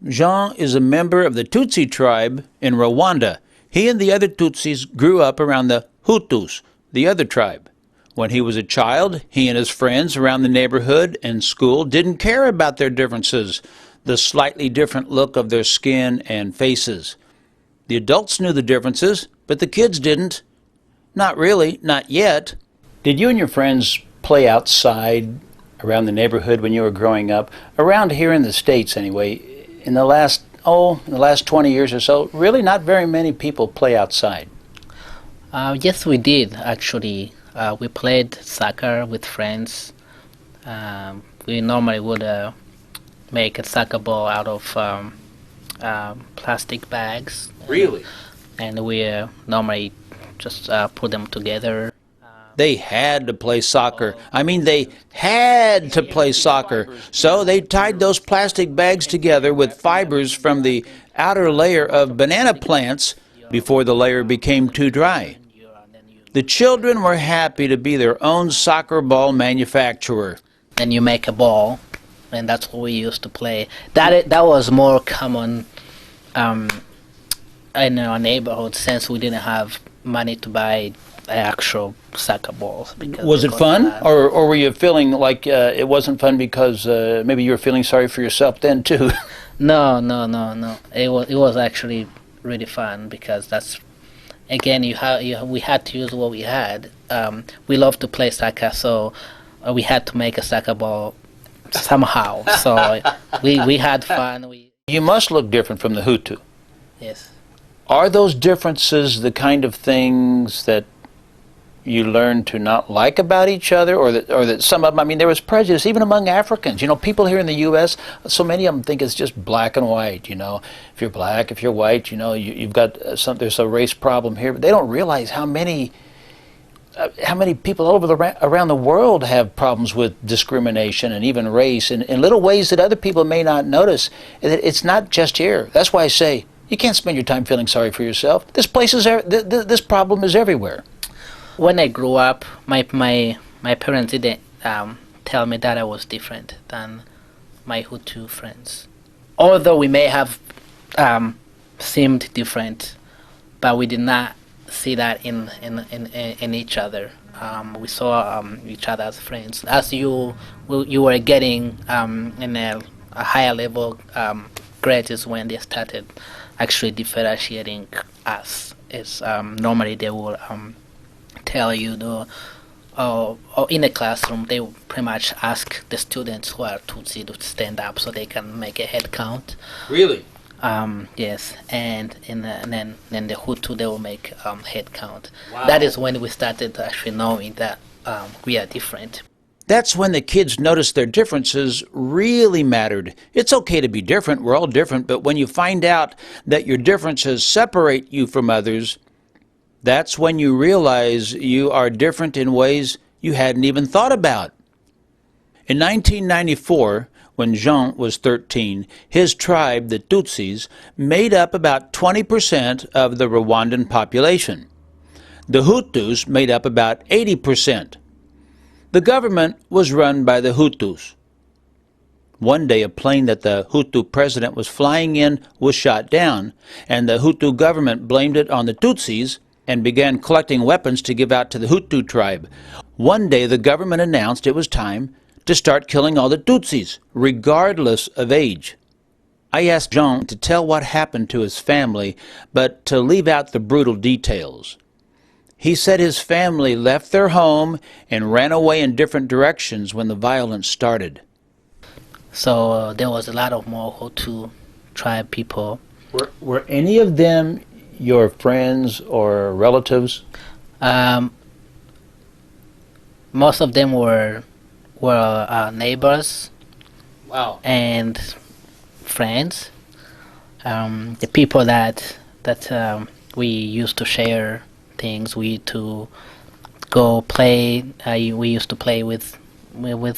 Jean is a member of the Tutsi tribe in Rwanda. He and the other Tutsis grew up around the HUTUS, the other tribe. When he was a child, he and his friends around the neighborhood and school didn't care about their differences, the slightly different look of their skin and faces. The adults knew the differences, but the kids didn't. Not really, not yet. Did you and your friends play outside around the neighborhood when you were growing up? Around here in the States, anyway, in the last 20 years or so, really not very many people play outside. Yes, we did, actually. We played soccer with friends. We normally would make a soccer ball out of plastic bags. Really? And we normally just put them together. They had to play soccer. I mean, they had to play soccer. So they tied those plastic bags together with fibers from the outer layer of banana plants before the layer became too dry. The children were happy to be their own soccer ball manufacturer. And you make a ball, and that's what we used to play. That was more common in our neighborhood since we didn't have money to buy actual soccer balls. Was it fun, or were you feeling like it wasn't fun because maybe you were feeling sorry for yourself then too? No. It was actually really fun because that's, again, we had to use what we had. We love to play soccer, so we had to make a soccer ball somehow. So we had fun. You must look different from the Hutu. Yes. Are those differences the kind of things that you learn to not like about each other, or that some of them, I mean, there was prejudice even among Africans. You know, people here in the U.S., so many of them think it's just black and white, you know. If you're black, if you're white, you know, you've got there's a race problem here, but they don't realize how many people all over around the world have problems with discrimination and even race in little ways that other people may not notice. It's not just here. That's why I say, you can't spend your time feeling sorry for yourself. This problem is everywhere. When I grew up, my parents didn't tell me that I was different than my Hutu friends. Although we may have seemed different, but we did not see that in each other. We saw each other as friends. As you were getting in a higher level grades is when they started actually differentiating us. It's normally they will tell you or in a classroom they will pretty much ask the students who are Tutsi to stand up so they can make a head count. Really? Yes, and then the Hutu they will make head count. Wow. That is when we started actually knowing that we are different. That's when the kids noticed their differences really mattered. It's okay to be different, we're all different, but when you find out that your differences separate you from others, that's when you realize you are different in ways you hadn't even thought about. In 1994, when Jean was 13, his tribe, the Tutsis, made up about 20% of the Rwandan population. The Hutus made up about 80%. The government was run by the Hutus. One day, a plane that the Hutu president was flying in was shot down, and the Hutu government blamed it on the Tutsis and began collecting weapons to give out to the Hutu tribe. One day, the government announced it was time to start killing all the Tutsis, regardless of age. I asked Jean to tell what happened to his family, but to leave out the brutal details. He said his family left their home and ran away in different directions when the violence started. So there was a lot of more Hutu tribe people. Were any of them your friends or relatives? Most of them were neighbors. Wow. And friends. The people that we used to share things. We used to go play. We used to play with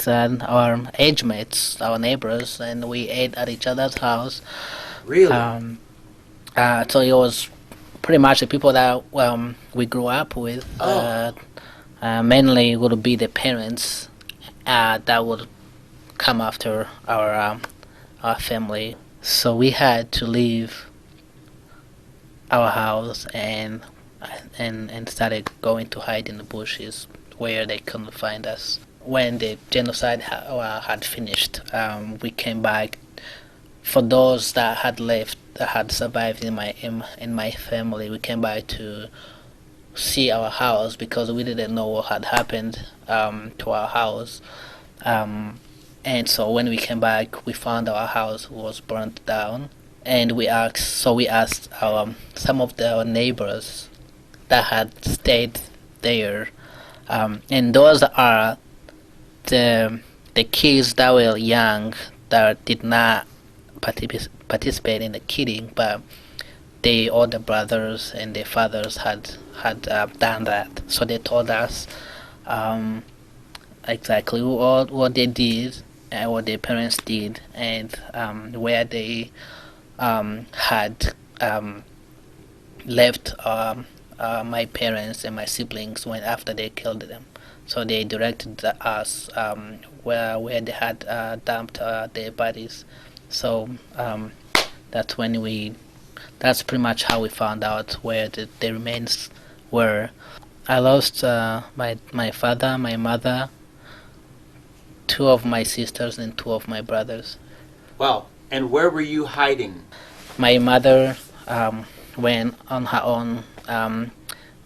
our age mates, our neighbors, and we ate at each other's house. Really? So it was Pretty much the people that we grew up with. Mainly would be the parents that would come after our family. So we had to leave our house and started going to hide in the bushes where they couldn't find us. When the genocide had finished, we came back. For those that had left, that had survived in my family, we came back to see our house because we didn't know what had happened to our house. And so when we came back, we found our house was burnt down, and we asked some of our neighbors that had stayed there, and those are the kids that were young that did not participate in the killing, but the older brothers and their fathers had done that. So they told us exactly what they did and what their parents did, and where they had left my parents and my siblings when after they killed them. So they directed us where they had dumped their bodies. So that's pretty much how we found out where the remains were. I lost my father, my mother, 2 of my sisters, and 2 of my brothers. Wow. And where were you hiding? My mother went on her own.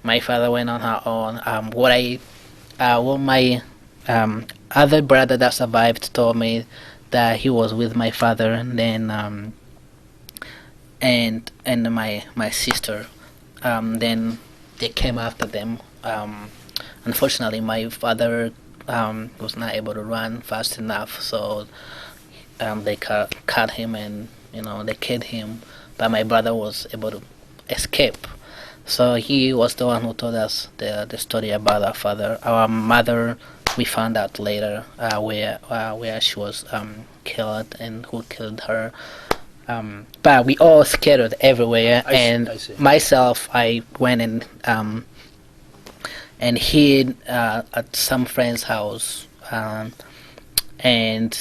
My father went on her own. What my other brother that survived told me that he was with my father, and then and my sister. Then they came after them. Unfortunately, my father was not able to run fast enough, so they cut him, and they killed him. But my brother was able to escape. So he was the one who told us the story about our father. Our mother, we found out later where she was killed and who killed her. But we all scattered everywhere. I see. Myself, I went and hid at some friend's house. And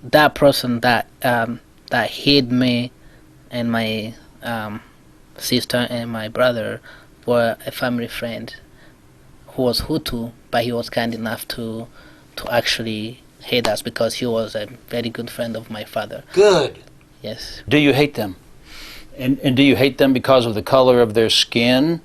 that person that hid me and my sister and my brother were a family friend who was Hutu, but he was kind enough to actually hate us because he was a very good friend of my father. Good. Yes. Do you hate them? And do you hate them because of the color of their skin?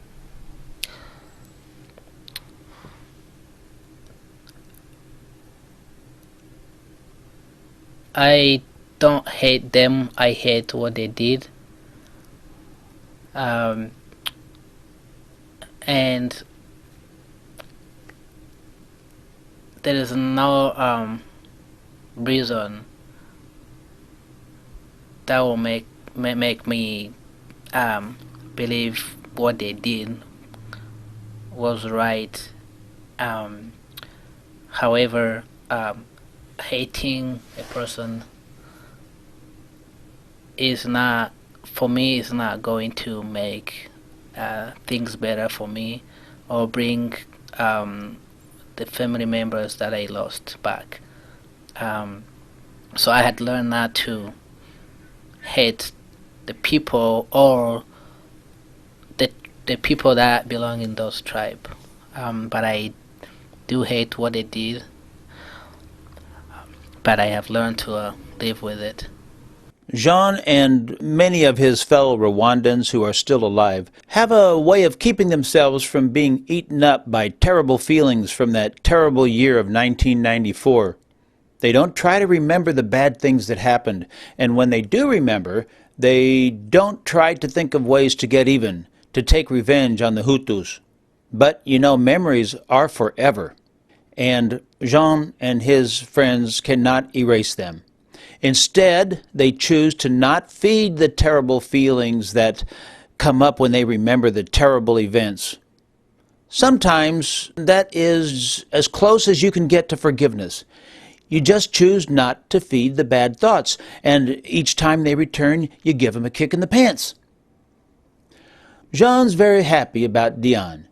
I don't hate them. I hate what they did. And there is no reason that will make me believe what they did was right. However, hating a person is not, for me, is not going to make things better for me or bring the family members that I lost back. So I had learned not to hate the people or the people that belong in those tribes. But I do hate what they did. But I have learned to live with it. Jean and many of his fellow Rwandans who are still alive have a way of keeping themselves from being eaten up by terrible feelings from that terrible year of 1994. They don't try to remember the bad things that happened, and when they do remember, they don't try to think of ways to get even, to take revenge on the Hutus. But, memories are forever, and Jean and his friends cannot erase them. Instead, they choose to not feed the terrible feelings that come up when they remember the terrible events. Sometimes that is as close as you can get to forgiveness. You just choose not to feed the bad thoughts, and each time they return, you give them a kick in the pants. Jean's very happy about Diane.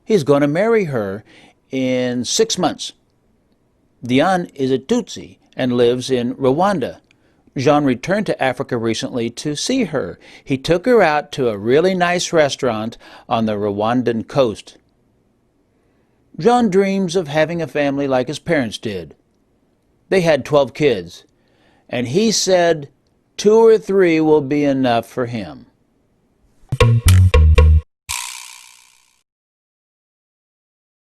He's going to marry her in 6 months. Diane is a Tutsi and lives in Rwanda. Jean returned to Africa recently to see her. He took her out to a really nice restaurant on the Rwandan coast. Jean dreams of having a family like his parents did. They had 12 kids, and he said 2 or 3 will be enough for him.